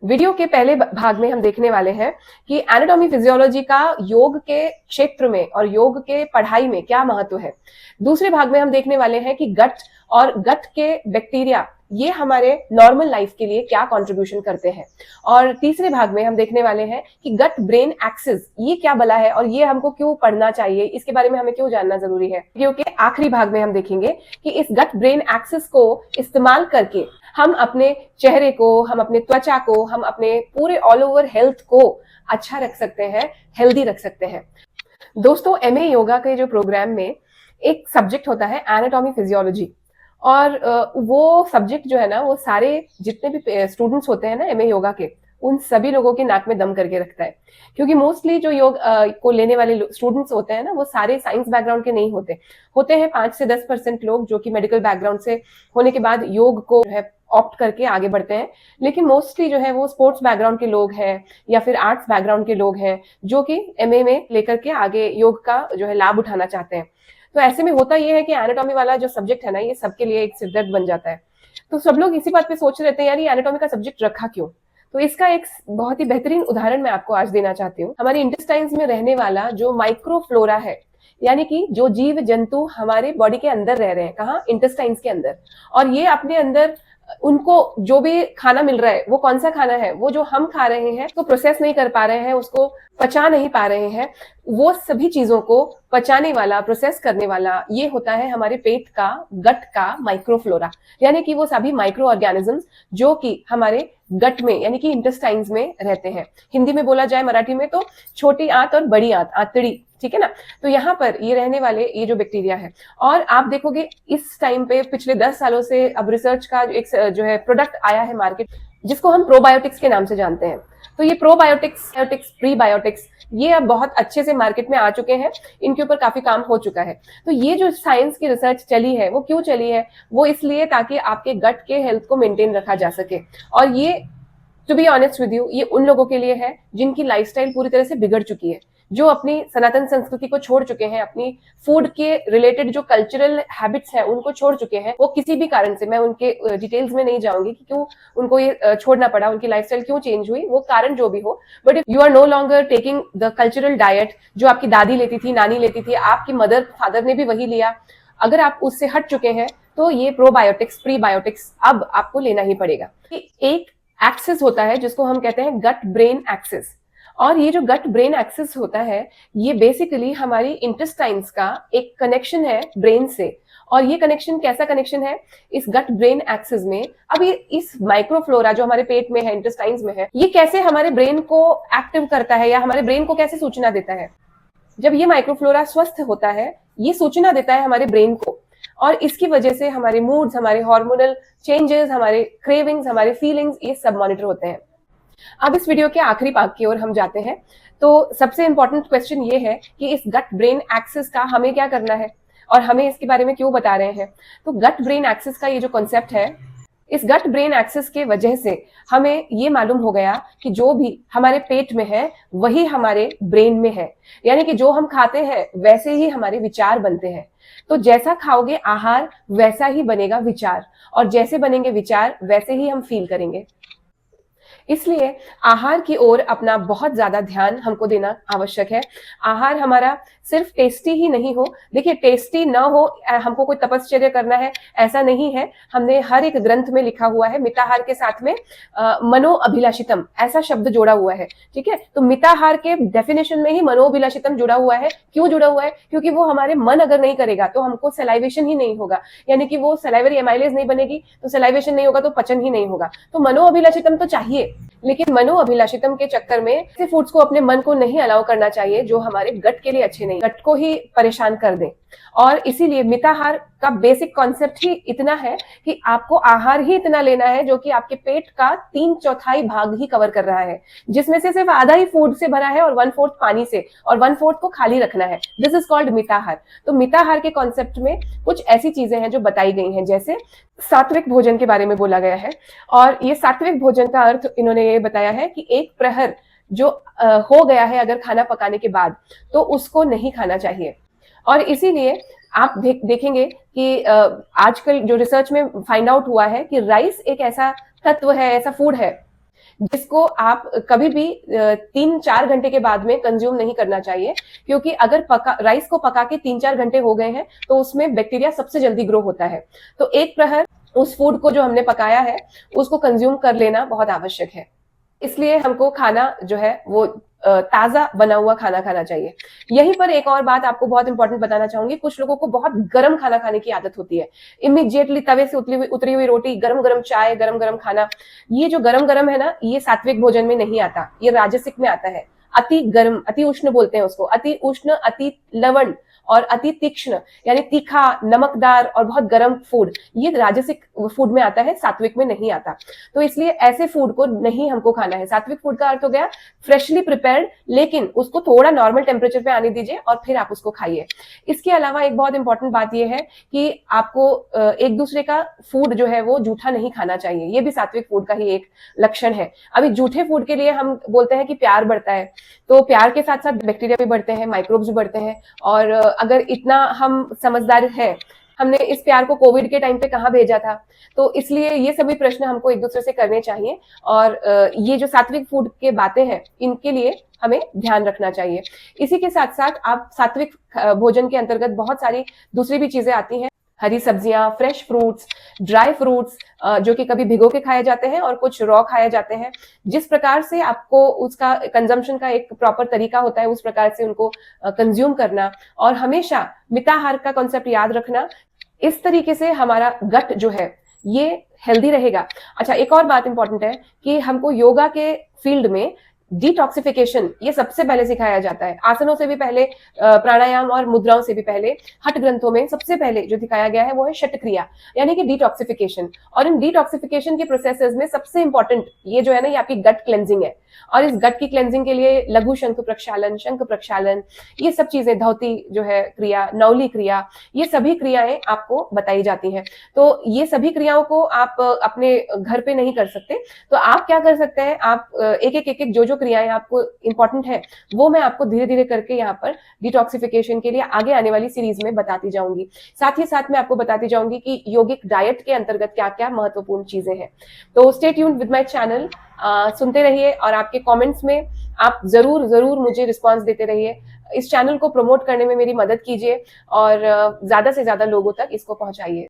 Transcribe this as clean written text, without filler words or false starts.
Video के पहले भाग में हम देखने वाले हैं कि एनाटॉमी फिजियोलॉजी का योग के क्षेत्र में और योग के पढ़ाई में क्या महत्व है। दूसरे भाग में हम देखने वाले हैं कि गट और गट के बैक्टीरिया ये हमारे नॉर्मल लाइफ के लिए क्या कंट्रीब्यूशन करते हैं। और तीसरे भाग में हम देखने वाले हैं कि गट ब्रेन एक्सिस ये क्या बला है और ये हमको क्यों पढ़ना चाहिए, इसके बारे में हमें क्यों जानना जरूरी है। वीडियो के आखिरी भाग में हम देखेंगे कि इस गट ब्रेन एक्सिस को इस्तेमाल करके हम अपने चेहरे को, हम अपने त्वचा को, हम अपने पूरे ऑल ओवर हेल्थ को अच्छा रख सकते हैं, हेल्दी रख सकते हैं। दोस्तों, एमए योगा के जो प्रोग्राम में एक सब्जेक्ट होता है एनाटॉमी फिजियोलॉजी, और वो सब्जेक्ट जो है ना, वो सारे जितने भी स्टूडेंट्स होते हैं ना एमए योगा के, उन सभी लोगों के नाक में दम करके रखता है। क्योंकि मोस्टली जो योग को लेने वाले स्टूडेंट्स होते हैं ना, वो सारे साइंस बैकग्राउंड के नहीं होते हैं 5 से 10% लोग जो कि मेडिकल बैकग्राउंड से होने के बाद योग को जो है ऑप्ट करके आगे बढ़ते हैं। लेकिन मोस्टली जो है वो स्पोर्ट्स बैकग्राउंड के लोग हैं या फिर आर्ट्स बैकग्राउंड के लोग हैं जो कि एमए में लेकर के आगे योग का जो है लाभ उठाना चाहते हैं। तो ऐसे में होता यह है कि एनाटॉमी वाला जो सब्जेक्ट है ना, ये सबके लिए एक सिरदर्द बन जाता है। तो सब लोग इसी बात पे सोच रहे थे, यार ये एनाटॉमी का सब्जेक्ट रखा क्यों। तो इसका एक बहुत ही बेहतरीन उदाहरण मैं आपको आज देना चाहती हूँ। हमारे इंटेस्टाइन्स में रहने वाला जो माइक्रोफ्लोरा है, यानी कि जो जीव जंतु हमारे बॉडी के अंदर रह रहे हैं, कहाँ, इंटेस्टाइन्स के अंदर, और ये अपने अंदर उनको जो भी खाना मिल रहा है, वो कौन सा खाना है, वो जो हम खा रहे हैं तो प्रोसेस नहीं कर पा रहे हैं, उसको पचा नहीं पा रहे हैं, वो सभी चीजों को पचाने वाला, प्रोसेस करने वाला ये होता है हमारे पेट का, गट का माइक्रोफ्लोरा। यानी कि वो सभी माइक्रो ऑर्गेनिजम्स जो कि हमारे गट में यानी कि इंटेस्टाइन्स में रहते हैं। हिंदी में बोला जाए, मराठी में तो छोटी आंत और बड़ी आंत, आंतड़ी, ठीक है ना। तो यहाँ पर ये रहने वाले ये जो बैक्टीरिया है, और आप देखोगे इस टाइम पे पिछले 10 सालों से अब रिसर्च का एक जो है प्रोडक्ट आया है मार्केट, जिसको हम प्रोबायोटिक्स के नाम से जानते हैं। तो ये प्रोबायोटिक्स, प्रीबायोटिक्स, ये अब बहुत अच्छे से मार्केट में आ चुके हैं, इनके ऊपर काफी काम हो चुका है। तो ये जो साइंस की रिसर्च चली है, वो क्यों चली है, वो इसलिए ताकि आपके गट के हेल्थ को मेंटेन रखा जा सके। और ये to be honest with you, ये उन लोगों के लिए है जिनकी लाइफस्टाइल पूरी तरह से बिगड़ चुकी है, जो अपनी सनातन संस्कृति को छोड़ चुके हैं, अपनी फूड के रिलेटेड जो कल्चरल हैबिट्स हैं उनको छोड़ चुके हैं। वो किसी भी कारण से, मैं उनके डिटेल्स में नहीं जाऊंगी कि क्यों उनको ये छोड़ना पड़ा, उनकी लाइफस्टाइल क्यों चेंज हुई, वो कारण जो भी हो, but if you are no longer taking the cultural diet जो आपकी दादी लेती थी, नानी लेती थी, आपकी मदर फादर ने भी वही लिया, अगर आप उससे हट चुके हैं तो ये प्रोबायोटिक्स, प्रीबायोटिक्स अब आपको लेना ही पड़ेगा। एक एक्सिस होता है जिसको हम कहते हैं गट ब्रेन एक्सिस, और ये जो गट ब्रेन एक्सिस होता है, ये बेसिकली हमारी इंटेस्टाइन्स का एक कनेक्शन है ब्रेन से। और ये कनेक्शन कैसा कनेक्शन है इस गट ब्रेन एक्सिस में, अब ये इस माइक्रोफ्लोरा जो हमारे पेट में है, इंटेस्टाइन्स में है, ये कैसे हमारे ब्रेन को एक्टिव करता है या हमारे ब्रेन को कैसे सूचना देता है। जब ये माइक्रोफ्लोरा स्वस्थ होता है, ये सूचना देता है हमारे ब्रेन को, और इसकी वजह से हमारे मूड्स, हमारे हार्मोनल चेंजेस, हमारे क्रेविंग्स, हमारे फीलिंग्स, ये सब मॉनिटर होते हैं। अब इस वीडियो के आखिरी भाग की ओर हम जाते हैं। तो सबसे इंपॉर्टेंट क्वेश्चन ये है कि इस गट ब्रेन एक्सिस का हमें क्या करना है और हमें इसके बारे में क्यों बता रहे हैं। तो गट ब्रेन एक्सिस का ये जो कॉन्सेप्ट है, इस गट ब्रेन एक्सिस के वजह से हमें ये मालूम हो गया कि जो भी हमारे पेट में है वही हमारे ब्रेन में है। यानी कि जो हम खाते हैं वैसे ही हमारे विचार बनते हैं। तो जैसा खाओगे आहार वैसा ही बनेगा विचार, और जैसे बनेंगे विचार वैसे ही हम फील करेंगे। इसलिए आहार की ओर अपना बहुत ज्यादा ध्यान हमको देना आवश्यक है। आहार हमारा सिर्फ टेस्टी ही नहीं हो, देखिए टेस्टी ना हो हमको कोई तपश्चर्या करना है ऐसा नहीं है। हमने हर एक ग्रंथ में लिखा हुआ है, मिताहार के साथ में मनोअभिलाषितम ऐसा शब्द जोड़ा हुआ है, ठीक है। तो मिताहार के डेफिनेशन में ही मनोअभिलाषितम जुड़ा हुआ है। क्यों जुड़ा हुआ है? क्योंकि वो हमारे मन अगर नहीं करेगा तो हमको सलाइवेशन ही नहीं होगा, यानी कि वो सलाइवरी एमाइलेज नहीं बनेगी, तो सलाइवेशन नहीं होगा तो पचन ही नहीं होगा। तो मनोअभिलाषितम तो चाहिए, लेकिन मनोअभिलाषितम के चक्कर में ऐसे फूड्स को अपने मन को नहीं अलाउ करना चाहिए जो हमारे गट के लिए अच्छे नहीं, गट को ही परेशान कर दें। और इसीलिए मिताहार का बेसिक कॉन्सेप्ट ही इतना है कि आपको आहार ही इतना लेना है जो कि आपके पेट का 3/4 भाग ही कवर कर रहा है, जिसमें से सिर्फ आधा ही फूड से भरा है और 1/4 पानी से, और 1/4 को खाली रखना है। This is called mitahar. तो मिताहार के कॉन्सेप्ट में कुछ ऐसी चीजें हैं जो बताई गई हैं, जैसे सात्विक भोजन के बारे में बोला गया है। और ये सात्विक भोजन का अर्थ इन्होंने ये बताया है कि एक प्रहर जो हो गया है अगर खाना पकाने के बाद, तो उसको नहीं खाना चाहिए। और इसीलिए आप देखेंगे कि आजकल जो रिसर्च में फाइंड आउट हुआ है कि राइस एक ऐसा तत्व है, ऐसा फूड है जिसको आप कभी भी 3-4 घंटे के बाद में कंज्यूम नहीं करना चाहिए, क्योंकि अगर राइस को पका के 3-4 घंटे हो गए हैं तो उसमें बैक्टीरिया सबसे जल्दी ग्रो होता है। तो एक प्रहर उस फूड को जो हमने पकाया है उसको कंज्यूम कर लेना बहुत आवश्यक है। इसलिए हमको खाना जो है वो ताजा बना हुआ खाना खाना चाहिए। यहीं पर एक और बात आपको बहुत इंपॉर्टेंट बताना चाहूंगी। कुछ लोगों को बहुत गर्म खाना खाने की आदत होती है, इमीडिएटली तवे से उतरी हुई रोटी, गरम गरम चाय, गरम गरम खाना। ये जो गरम गरम है ना, ये सात्विक भोजन में नहीं आता, ये राजसिक में आता है। अति गर्म, अति उष्ण बोलते हैं उसको, अति उष्ण, अति लवण और अति तीक्ष्ण, यानी तीखा, नमकदार और बहुत गर्म फूड, ये राजसिक फूड में आता है, सात्विक में नहीं आता। तो इसलिए ऐसे फूड को नहीं हमको खाना है। सात्विक फूड का अर्थ हो गया फ्रेशली प्रिपेयर्ड, लेकिन उसको थोड़ा नॉर्मल टेम्परेचर पे आने दीजिए और फिर आप उसको खाइए। इसके अलावा एक बहुत इंपॉर्टेंट बात यह है कि आपको एक दूसरे का फूड जो है वो जूठा नहीं खाना चाहिए। ये भी सात्विक फूड का ही एक लक्षण है। अभी जूठे फूड के लिए हम बोलते हैं कि प्यार बढ़ता है, तो प्यार के साथ साथ बैक्टीरिया भी बढ़ते हैं, माइक्रोब्स भी बढ़ते हैं। और अगर इतना हम समझदार हैं, हमने इस प्यार को कोविड के टाइम पे कहाँ भेजा था, तो इसलिए ये सभी प्रश्न हमको एक दूसरे से करने चाहिए। और ये जो सात्विक फूड के बातें हैं, इनके लिए हमें ध्यान रखना चाहिए। इसी के साथ साथ आप सात्विक भोजन के अंतर्गत बहुत सारी दूसरी भी चीजें आती हैं। हरी सब्जियां, फ्रेश फ्रूट्स, ड्राई फ्रूट्स, जो कि कभी भिगो के खाए जाते हैं और कुछ रॉ खाए जाते हैं। जिस प्रकार से आपको उसका कंजम्पशन का एक प्रॉपर तरीका होता है, उस प्रकार से उनको कंज्यूम करना, और हमेशा मिताहार का कॉन्सेप्ट याद रखना। इस तरीके से हमारा गट जो है ये हेल्दी रहेगा। अच्छा, एक और बात इंपॉर्टेंट है कि हमको योगा के फील्ड में डिटॉक्सिफिकेशन ये सबसे पहले सिखाया जाता है। आसनों से भी पहले, प्राणायाम और मुद्राओं से भी पहले, हठ ग्रंथों में सबसे पहले जो दिखाया गया है वो है शतक्रिया, यानी कि डिटॉक्सिफिकेशन। और इन डिटॉक्सिफिकेशन के प्रोसेसेस में सबसे इंपॉर्टेंट ये जो है ना, ये आपकी गट क्लेंजिंग है। और इस गट की क्लेंजिंग के लिए लघु शंख प्रक्षालन, शंख प्रक्षालन, ये सब चीजें, धौती जो है क्रिया, नौली क्रिया, ये सभी क्रियाएं आपको बताई जाती हैं। तो ये सभी क्रियाओं को आप अपने घर पे नहीं कर सकते, तो आप क्या कर सकते हैं, आप एक एक जो क्रियाएं आपको इंपॉर्टेंट है वो मैं आपको धीरे धीरे करके यहाँ पर डिटॉक्सिफिकेशन के लिए आगे आने वाली सीरीज में बताती जाऊंगी। साथ ही साथ मैं आपको बताती जाऊंगी कि यौगिक डाइट के अंतर्गत क्या क्या महत्वपूर्ण चीजें हैं। तो stay tuned with my channel, सुनते रहिए और आपके कमेंट्स में आप जरूर जरूर मुझे रिस्पांस देते रहिए। इस चैनल को प्रमोट करने में मेरी मदद कीजिए और ज्यादा से ज्यादा लोगों तक इसको पहुंचाइए।